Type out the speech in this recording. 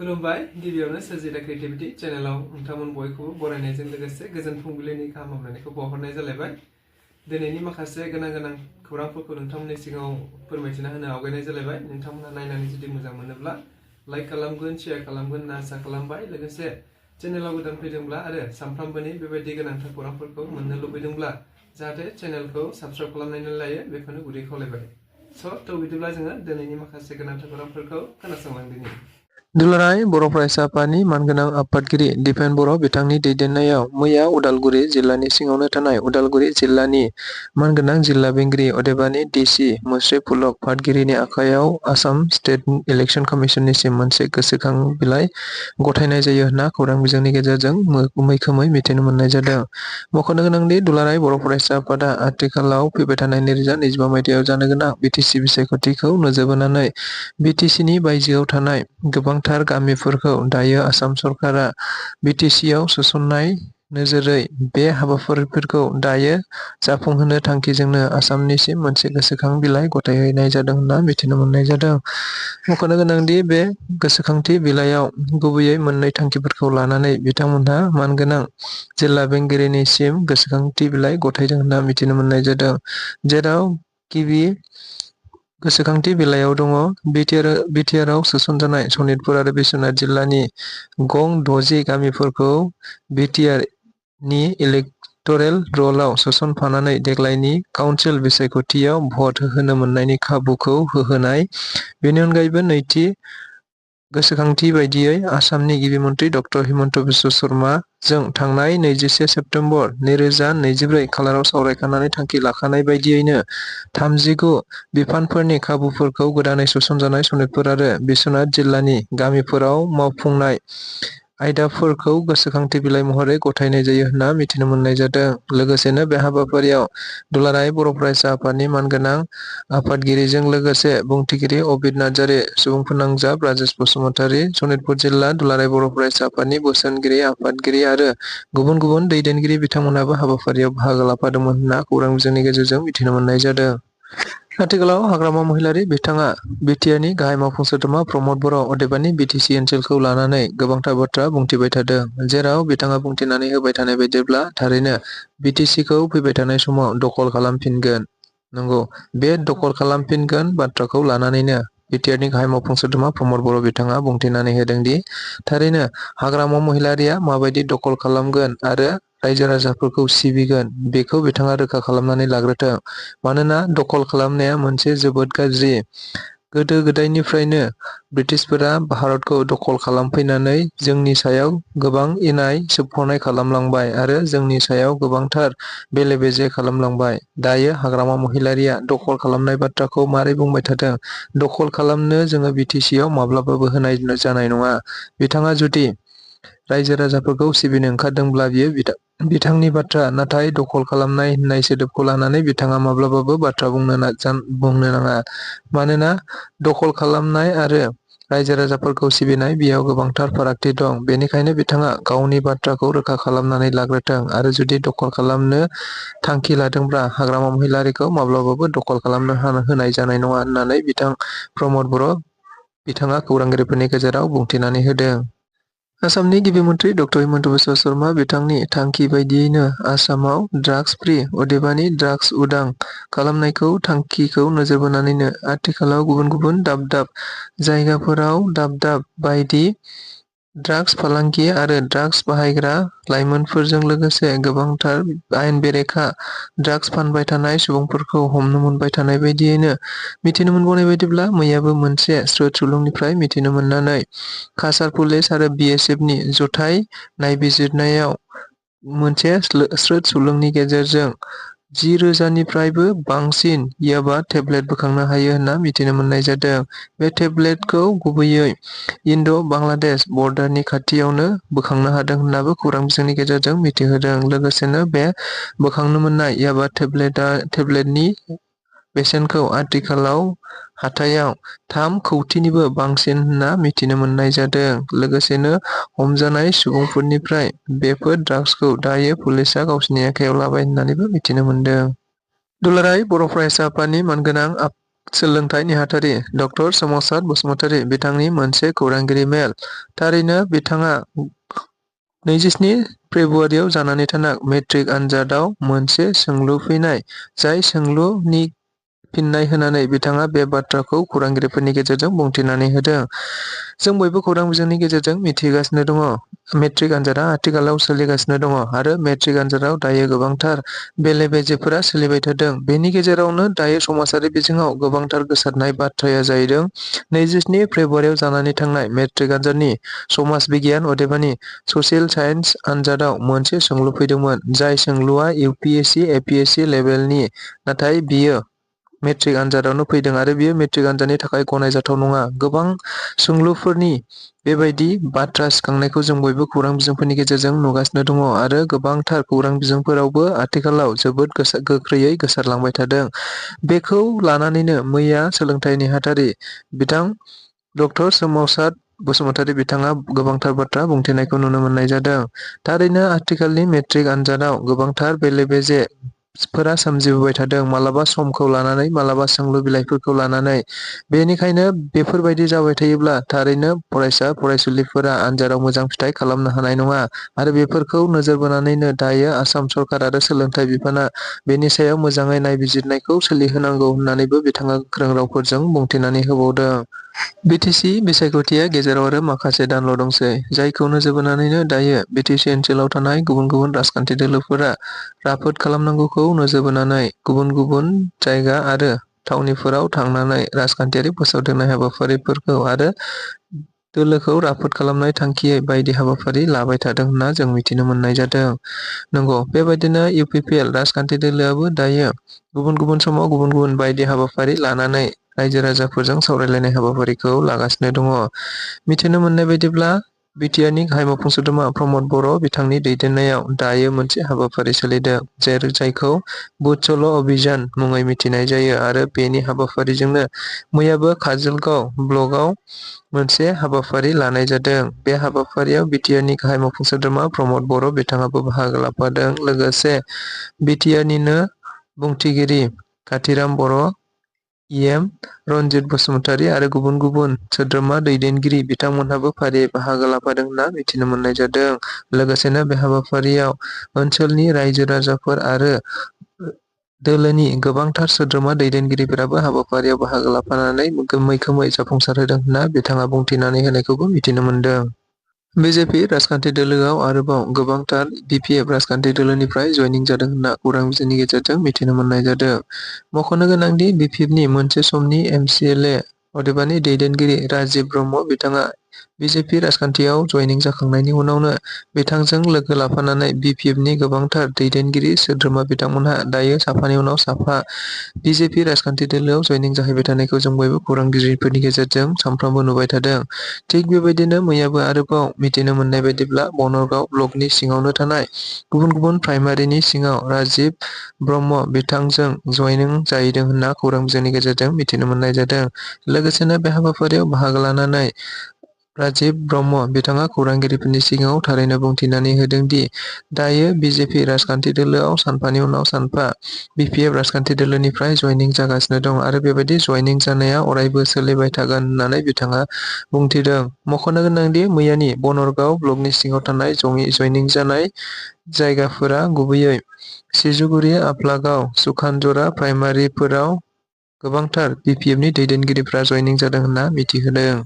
खुलुमबाय गिबियावनो सोरजिदा क्रिएटिभिटी चेनेलाव नोंथांमोन बयखौबो बरायनायजों लोगोसे गोजोन फुंबिलिनि गाहाम हामलायनायखौ बावहरनाय जालायबाय। दिनैनि माखासे गोनां खौरांफोरखौ नोंथांमोननि सिगाङाव फोरमायथिना होनो आवगायनाय जालायबाय। नोंथांमोनहा नायनानै जुदि मोजां मोनोब्ला लाइक खालामगोन, शेयार खालामगोन होनना आसा खालामबाय। लोगोसे चेनेलाव गोदान फैदोंब्ला आरो सानफ्रामबोनि बेबायदि गोनांथार खौरांफोरखौ मोननो लुबैदोंब्ला जाहाथे चेनेलखौ साबस्क्राइब खालामनानै लायो बेखौनो गुरै खावलायबाय। थ' बिदिब्ला जोङो दिनैनि माखासे गोनांथार खौरांफोरखौ खोनासंलांदिनि। दुलाराय बर' फरायसा आफादनि मानगोनां आफादगिरि दिपेन बर' बिथांनि दैदेननायाव मैया उदालगुरि जिल्लानि सिङावनो थानाय उदालगुरि जिल्लानि मानगोनां जिल्ला बेंगिरि अदेबानि डिसि मुस्रि पुलक फादगिरिनि आखायाव आसाम स्टेट इलेक्सन कमिसननिसिम मोनसे गोसोखां बिलाइ गथायनाय जायो होनना खौरां बिजोंनि गेजेरजों मैखोमै मिथिनो मोननाय जादों। मख'नो गोनांदि दुलाराय बर' फरायसा आफादा आथिखालाव फैबाय थानाय 2025 मायथाइयाव जानो गोनां बिटिसि बिसायख'थिखौ नोजोर बोनानै बिटिसिनि बायजोआव थानाय गोबांथार गामिफोरखौ दायो आसाम सरकारा बिटिसिआव सोसननाय नोजोरै बे हाबाफारिफोरखौ दायो जाफुंहोनो थांखिजोंनो आसामनिसिम मोनसे गोसोखां बिलाइ गथायहैनाय जादों होनना मिथिनो मोननाय जादों। मख'नो गोनांदि बे गोसोखांथि बिलाइयाव गुबैयै मोननै थांखिफोरखौ लानानै बिथांमोनहा मानगोनां जिल्ला बेंगिरिनिसिम गोसोखांथि बिलाइ गथायदों होनना मिथिनो मोननाय जादों। जेराव गिबि गोसोखांथि बिलाइयाव दङ बिटिआरआव सोसनजानाय सनितपुर आरो बिश्वनाथ जिल्लानि गं 60 गामिफोरखौ बिटिआरनि इलेक्टरेल रलआव सोसनफानानै देग्लायनि काउन्सिल बिसायख'थियाव भट होनो मोननायनि खाबुखौ होहोनाय। बेनि अनगायैबो नैथि गोसोखांथि बायदियै आसामनि गिबि मन्थ्रि डक्टर हिमन्त बिश्व शर्माजों थांनाय 21 सेप्तेम्बर 2024 खालाराव सावरायखानानै थांखि लाखानाय बायदियैनो 39 बिफानफोरनि खाबुफोरखौ गोदानै सोसनजानाय सनितपुर आरो बिश्वनाथ जिल्लानि गामिफोराव मावफुंनाय आयदाफोरखौ गोसोखांथि बिलाइ महरै गथायनाय जायो होनना मिथिनो मोननाय जादों। लोगोसेनो बे हाबाफारियाव दुलाराय बर' फरायसा आफादनि मानगोनां आफादगिरिजों लोगोसे बुंथिगिरि अबिर नार्जारि, सुबुं फोनांजाब राजेश बसुमतारी, सनितपुर जिल्ला दुलाराय बर' फरायसा आफादनि बोसोनगिरि आफादगिरि आरो गुबुन दैदेनगिरि बिथांमोनाबो हाबाफारियाव बाहागो लाफादोंमोन होनना खौरां बिजोंनि गेजेरजों मिथिनो मोननाय जादों। आथिखालाव हाग्रामा महिलारि बिथाङा बिटिआरनि गाहाय मावफुं सोद्रोमा प्रमद बर' अदेबानि बिटिसि ओनसोलखौ लानानै गोबांथार बाथ्रा बुंथिबाय थादों। जेराव बिथाङा बुंथिनानै होबाय थानाय बायदिब्ला थारैनो बिटिसिखौ फैबाय थानाय समाव दखल खालामफिनगोन। नंगौ, बे दखल खालामफिनगोन बाथ्राखौ लानानैनो बिटिआरनि गाहाय मावफुं सोद्रोमा प्रमद बर' बिथाङा बुंथिनानै होदोंदि थारैनो हाग्रामा महिलारिया माबायदि दखल खालामगोन आरो रायजो राजाफोरखौ सिबिगोन बेखौ बिथाङा रोखा खालामनानै लाग्रोथों। मानोना दखल खालामनाया मोनसे जोबोद गाज्रि। गोदो गोदायनिफ्रायनो ब्रिटिशफोरा भारतखौ दखल खालामफैनानै जोंनि सायाव गोबां इनाय सोबख'नाय खालामलांबाय आरो जोंनि सायाव गोबांथार बेले बेजे खालामलांबाय। दायो हाग्रामा महिलारिया दखल खालामनाय बाथ्राखौ मारै बुंबाय थादों? दखल खालामनो जोङो बिटिसिआव माब्लाबाबो होनाय जानाय नङा। बिथाङा जुदि रायजो राजाफोरखौ सिबिनो ओंखारदोंब्ला बियो बिथांनि बाथ्रा, नाथाय दखल खालामनाय होननाय सोदोबखौ लानानै बिथाङा माब्लाबाबो बाथ्रा बुंनो नाङा। मानोना दखल खालामनाय आरो रायजो राजाफोरखौ सिबिनाय बेयाव गोबांथार फारागथि दं। बेनिखायनो बिथाङा गावनि बाथ्राखौ रोखा खालामनानै लाग्रोथों आरो जुदि दखल खालामनो थांखि लादोंब्ला हाग्रामा महिलारिखौ माब्लाबाबो दखल खालामनो होनाय जानाय नङा होननानै प्रमद बर' बिथाङा खौरांगिरिफोरनि गेजेराव बुंथिनानै होदों। आसामनि गिबि मन्थ्रि डक्टर हिमन्त बिश्व शर्मा बिथांनि थांखि बायदियैनो आसामाव ड्राग्स फ्रि अदेबानि ड्राग्स उदां खालामनायखौ थांखिखौ नोजोर बोनानैनो आथिखालाव गुबुन दाब दाब बायदि ड्राग्स फालांगि आरो ड्राग्स बाहायग्रा लाइमोनफोरजों लोगोसे गोबांथार आयेन बेरेखा ड्राग्स फानबाय थानाय सुबुंफोरखौ हमनो मोनबाय थानाय बायदियैनो मिथिनो मोनबावनाय बायदिब्ला मैयाबो मोनसे स्रोत सुलुंनिफ्राय मिथिनो मोननानै काछार पुलिस आरो बिएसएफनि जथाय नायबिजिरनायाव मोनसे स्रोत सुलुंनि गेजेरजों 10,000निफ्रायबो बांसिन याबा टेब्लेट बोखांनो हायो होनना मिथिनो मोननाय जादों। बे टेब्लेटखौ गुबैयै इन्ड'-बांलादेश बर्डारनि खाथियावनो बोखांनो हादों होननाबो खौरां बिजोंनि गेजेरजों मिथिहोदों। लोगोसेनो बे बोखांनो मोननाय याबा टेब्लेटनि बेसेनखौ आथिखालाव हाथायाव 3 कौटिनिबो बांसिन होनना मिथिनो मोननाय जादों। लोगोसेनो हमजानाय सुबुंफोरनिफ्राय बेफोर ड्राग्सखौ दायो पुलिसआ गावसिनि आखायाव लाबाय होननानैबो मिथिनो मोनदों। दुलाराय बर' फरायसा आफादनि मानगोनां सोलोंथाइ नेहाथारि डक्टर सोमावसार बसुमतारी बिथांनि मोनसे खौरांगिरि मेल। थारैनो बिथाङा 27 फेब्रुवारियाव जानानै थानाय मेट्रिक आनजादाव मोनसे सोंलु फैनाय, जाय सोंलुनि फिननाय होनानै बिथाङा बे बाथ्राखौ खौरांगिरिफोरनि गेजेरजों बुंथिनानै होदों। जों बयबो खौरां बिजोंनि गेजेरजों मिथिगासिनो दङ। मेट्रिक आनजादा आथिखालाव सोलिगासिनो दङ आरो मेट्रिक आनजादाव दायो गोबांथार बेले-बेजेफोरा सोलिबाय थादों। बेनि गेजेरावनो दायो समाजारि बिजोङाव गोबांथार गोसारनाय बाथ्राया जाहैदों 27 फेब्रुवारियाव जानानै थांनाय मेट्रिक आनजादनि समाज बिगियान अदेबानि ससियेल साइन्स आनजादाव मोनसे सोंलु फैदोंमोन, जाय सोंलुआ UPSC, APSC लेभेलनि, नाथाय बियो मेट्रिक आनजादावनो फैदों आरो बियो मेट्रिक आनजादनि थाखाय गनायजाथाव नङा। गोबां सोंलुफोरनि बेबायदि बाथ्रा सिखांनायखौ जों बयबो खौरां बिजोंफोरनि गेजेरजों नुगासिनो दङ आरो गोबांथार खौरां बिजोंफोरावबो आथिखालाव जोबोद गोख्रैयै गोसारलांबाय थादों। बेखौ लानानैनो मैया सोलोंथाइ नेहाथारि बिथां डक्टर सोमावसार बसुमतारी बिथाङा गोबांथार बाथ्रा बुंथिनायखौ नुनो मोननाय जादों। थारैनो आथिखालनि मेट्रिक आनजादाव गोबांथार बेले-बेजे फोरा सोमजिबोबाय थादों, मालाबा समखौ लानानै, मालाबा सोंलु बिलाइफोरखौ लानानै। बेनिखायनो बेफोरबायदि जाबाय थायोब्ला थारैनो फरायसा फरायसुलिफोरा आनजादाव मोजां फिथाइ खालामनो हानाय नङा आरो बेफोरखौ नोजोर बोनानैनो दायो आसाम सरकार आरो सोलोंथाइ बिफाना बेनि सायाव मोजाङै नायबिजिरनायखौ सोलिहोनांगौ होननानैबो बिथाङा गोख्रों रावफोरजों बुंथिनानै होबावदों। BTC बिसायख'थिया गेजेराव आरो माखासे दानल' दंसै, जायखौ नोजोर बोनानैनो दायो BTC ओनसोलाव थानाय गुबुन गुबुन राजखान्थि दोलोफोरा राफोद खालामनांगौखौ नोजोर बोनानै गुबुन गुबुन जायगा आरो थावनिफोराव थांनानै राजखान्थियारि फोसावदिंनाय हाबाफारिफोरखौ आरो दोलोखौ राफोद खालामनाय थांखियै बायदि हाबाफारि लाबाय थादों होनना जों मिथिनो मोननाय जादों। नंगौ, बेबायदिनो UPPL राजखान्थि दोलोआबो दायो गुबुन गुबुन समाव गुबुन गुबुन बायदि हाबाफारि लानानै रायजो-राजाफोरजों सावरायलायनाय हाबाफारिखौ लागासिनो दङ। मिथिनो मोननाय बायदिब्ला बिटिआरनि गाहाय मावफुं सोद्रोमा प्रमद बर' बिथांनि दैदेननायाव दायो मोनसे हाबाफारि सोलिदों, जायखौ बुथ सल' अभियान मुङै मिथिनाय जायो आरो बेनि हाबाफारिजोंनो मैयाबो काजलगांव ब्लकआव मोनसे हाबाफारि लानाय जादों। बे हाबाफारियाव बिटिआरनि गाहाय मावफुं सोद्रोमा प्रमद बर' बिथाङाबो बाहागो लाफादों। लोगोसे बिटिआरनिनो बुंथिगिरि काथिराम बर', EM रनजित बसुमतारी आरो गुबुन गुबुन सोद्रोमा दैदेनगिरि बिथांमोनहाबो फारियै बाहागो लाफादों होनना मिथिनो मोननाय जादों। लोगोसेनो बे हाबाफारियाव ओनसोलनि रायजो-राजाफोर आरो दोलोनि गोबांथार सोद्रोमा दैदेनगिरिफोराबो हाबाफारियाव बाहागो लाफानानै मैखोमै जाफुंसारहोदों होनना बिथाङा बुंथिनानै होनायखौबो मिथिनो मोनदों। BJP राजखान्थि दोलोआव आरोबाव गोबांथार BPF राजखान्थि दोलोनिफ्राय जइनिं जादों होनना खौरां बिजोंनि गेजेरजों मिथिनो मोननाय जादों। मख'नो गोनांदि BPFनि मोनसे समनि MCLA अदेबानि दैदेनगिरि राजिब ब्रह्म बिथाङा BJP राजखान्थियाव जइनिं जाखांनायनि उनावनो बिथांजों लोगो लाफानानै BPFनि गोबांथार दैदेनगिरि सोद्रोमा बिथांमोनहा दायो साफानि उनाव साफा BJP राजखान्थि दोलोआव जइनिं जाहैबाय थानायखौ जों बयबो खौरां बिजोंफोरनि गेजेरजों सानफ्रोमबो नुबाय थादों। थिग बेबायदिनो मैयाबो आरोबाव मिथिनो मोननाय बायदिब्ला बनरगाव ब्लकनि सिङावनो थानाय गुबुन गुबुन प्राइमारिनि सिङाव राजिब ब्रह्म बिथांजों जइनिं जाहैदों होनना खौरां बिजोंनि गेजेरजों मिथिनो मोननाय जादों। लोगोसेनो बे हाबाफारियाव बाहागो लानानै राजिब ब्रह्म बिथाङा खौरांगिरिफोरनि सिगाङाव थारैनो बुंथिनानै होदों दि दायो BJP राजखान्थि दोलोआव सानफानि उनाव सानफा BPF राजखान्थि दोलोनिफ्राय जइनिं जागासिनो दं आरो बेबायदि जइनिं जानाया अरायबो सोलिबाय थागोन होननानै बिथाङा बुंथिदों। मख'नो गोनांदि मैयानि बनरगाव ब्लकनि सिङाव थानाय जइनिं जानाय जायगाफोरा गुबैयै सिजुगुरि, आफलागाव, सुखानजरा प्राइमारिफोराव गोबांथार BPFनि दैदेनगिरिफ्रा जइनिं जादों होनना मिथिहोदों।